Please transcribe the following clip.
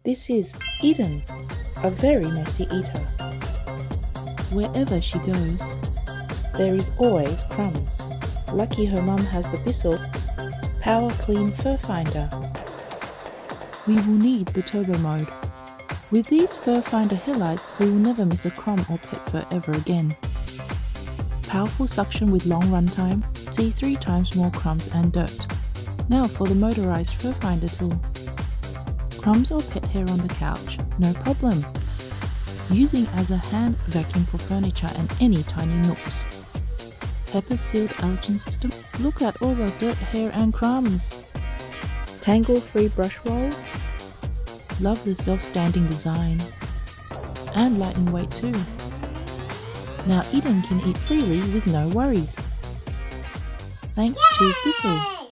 This is Eden, a very messy eater. Wherever she goes, there is always crumbs. Lucky her mum has the BISSELL PowerClean FurFinder. We will need the turbo mode. With these FurFinder headlights, we will never miss a crumb or pet fur ever again. Powerful suction with long runtime, see 3 times more crumbs and dirt. Now for the motorized FurFinder tool. Crumbs or pet hair on the couch, no problem. Using as a hand vacuum for furniture and any tiny nooks. Pepper sealed allergen system, look at all the dirt, hair and crumbs. Tangle-free brush roll. Love the self-standing design. And light in weight too. Now Eden can eat freely with no worries. Thanks to BISSELL.